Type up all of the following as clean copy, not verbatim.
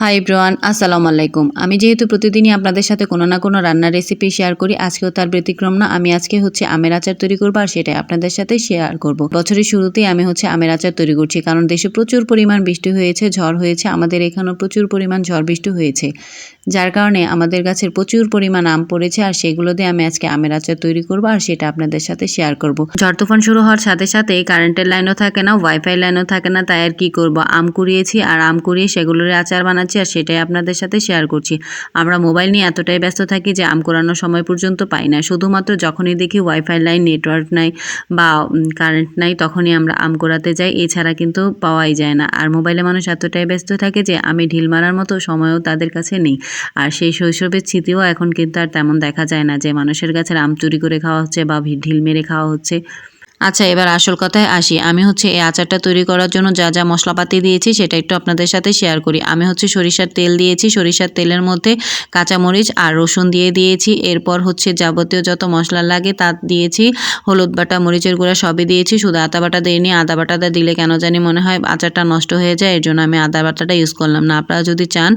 Hi everyone, আসসালামু আলাইকুম। আমি যেহেতু প্রতিদিনই আপনাদের সাথে কোনো না কোনো রান্নার রেসিপি শেয়ার করি, আজকেও তার ব্যতিক্রম না। আমি আজকে আমের আচার তৈরি করব আর সেটাই আপনাদের সাথে শেয়ার করব। বছরের শুরুতেই আমি আমের আচার তৈরি করছি, কারণ দেশে প্রচুর পরিমাণ বৃষ্টি হয়েছে, ঝড় হয়েছে। আমাদের এখানেও প্রচুর পরিমাণ ঝড় বৃষ্টি হয়েছে, যার কারণে আমাদের গাছের প্রচুর পরিমাণ আম পড়েছে। আর সেগুলো দিয়ে আমি আজকে আমের আচার তৈরি করব আর সেটা আপনাদের সাথে শেয়ার করব। ঝড় তুফান শুরু হওয়ার সাথে সাথে কারেন্টের লাইনও থাকে না, ওয়াইফাই লাইনও থাকে না, তাই আর কি করব, আম কুড়িয়েছি আর আম কুড়িয়ে সেগুলোর আচার বানাচ্ছি আর সেটাই আপনাদের সাথে শেয়ার করছি। আমরা মোবাইল নিয়ে এতটাই ব্যস্ত থাকি যে আম কুড়ানোর সময় পর্যন্ত পাই না। শুধুমাত্র যখনই দেখি ওয়াইফাই লাইন, নেটওয়ার্ক নাই বা কারেন্ট নাই, তখনই আমরা আম কুড়াতে যাই, এছাড়া কিন্তু পাওয়াই যায় না। আর মোবাইলে মানুষ এতটাই ব্যস্ত থাকে যে আমি ঢিল মারার মতো সময়ও তাদের কাছে নেই। আর সেই শৈশবের স্মৃতিও এখন কিন্তু আর তেমন দেখা যায় না, যে মানুষের গাছের আম চুরি করে খাওয়া হচ্ছে বা ঢিল মেরে খাওয়া হচ্ছে। আচ্ছা, এবার আসল কথায় আসি। আমি এই আচারটা তৈরি করার জন্য যা যা মশলাপাতি দিয়েছি সেটা একটু আপনাদের সাথে শেয়ার করি। আমি সরিষার তেল দিয়েছি, সরিষার তেলের মধ্যে কাঁচামরিচ আর রসুন দিয়েছি। এরপর যাবতীয় যত মশলা লাগে তা দিয়েছি, হলুদ বাটা, মরিচের গুঁড়া সবই দিয়েছি, শুধু আদা বাটা দিইনি। আদা বাটাটা দিলে কেন জানি মনে হয় আচারটা নষ্ট হয়ে যায়, এর জন্য আমি আদা বাটাটা ইউজ করলাম না। আপনারা যদি চান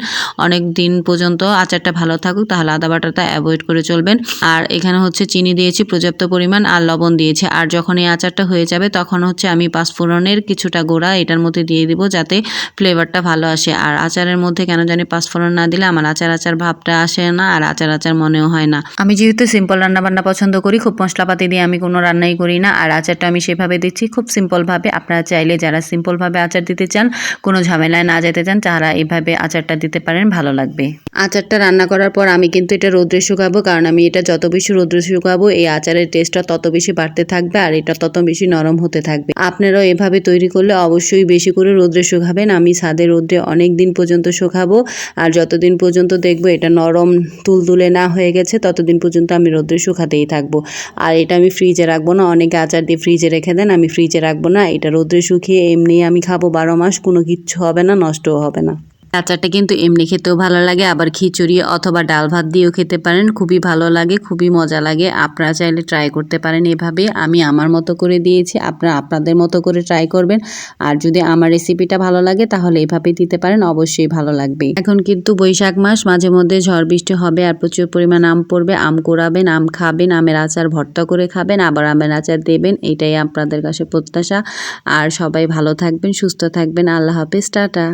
অনেক দিন পর্যন্ত আচারটা ভালো থাকুক, তাহলে আদা বাটাটা অ্যাভয়েড করে চলবেন। আর এখানে চিনি দিয়েছি পর্যাপ্ত পরিমাণ আর লবণ দিয়েছি। আর যখন এই আচারটা হয়ে যাবে তখন আমি পাঁচফোড়নের কিছুটা গুঁড়া এটার মধ্যে দিয়ে দিব, যাতে ফ্লেভারটা ভালো আসে। আর আচারের মধ্যে কেন জানি পাঁচফোড়ন না দিলে আমার আচার ভাবটা আসে না, আর আচার মনেও হয় না। আমি যেহেতু সিম্পল রান্নাবান্না পছন্দ করি, খুব মশলাপাতি দিয়ে আমি কোনো রান্নাই করি না। আর আচারটা আমি সেভাবে দিচ্ছি, খুব সিম্পলভাবে। আপনারা চাইলে যারা সিম্পলভাবে আচার দিতে চান, কোনো ঝামেলায় না যেতে চান, তারা এইভাবে আচারটা দিতে পারেন, ভালো লাগবে। আচারটা রান্না করার পর আমি কিন্তু এটা রোদ্রে শুকাবো, কারণ আমি এটা যত বেশি রোদ্রে শুকাবো এই আচারের টেস্টটা তত বেশি বাড়তে থাকবে আর এটা তত বেশি নরম হতে থাকবে। আপনারাও এভাবে তৈরি করলে অবশ্যই বেশি করে রোদ্রে শুকাবেন। আমি ছাদে রোদ্রে অনেক দিন পর্যন্ত শুকাবো, আর যতদিন পর্যন্ত দেখবো এটা নরম তুলতুলে না হয়ে গেছে ততদিন পর্যন্ত আমি রোদ্রে শুকাতেই থাকবো। আর এটা আমি ফ্রিজে রাখবো না, অনেকে আচার দিয়ে ফ্রিজে রেখে দেন, আমি ফ্রিজে রাখবো না। এটা রোদ্রে শুকিয়ে এমনি আমি খাবো 12 মাস, কোনো কিচ্ছু হবে না, নষ্টও হবে না। আচারটা কিন্তু এমনি খেতেও ভালো লাগে, আবার খিচুড়ি অথবা ডাল ভাত দিয়েও খেতে পারেন, খুবই ভালো লাগে, খুবই মজা লাগে। আপনারা চাইলে ট্রাই করতে পারেন এভাবে। আমি আমার মতো করে দিয়েছি, আপনারা আপনাদের মতো করে ট্রাই করবেন। আর যদি আমার রেসিপিটা ভালো লাগে তাহলে এভাবে দিতে পারেন, অবশ্যই ভালো লাগবে। এখন কিন্তু বৈশাখ মাস, মাঝে মধ্যে ঝড় বৃষ্টি হবে আর প্রচুর পরিমাণ আম পড়বে। আম কুড়াবেন, আম খাবেন, আমের আচার ভর্তা করে খাবেন, আবার আমের আচার দেবেন, এটাই আপনাদের কাছে প্রত্যাশা। আর সবাই ভালো থাকবেন, সুস্থ থাকবেন। আল্লাহ হাফেজ, টাটা।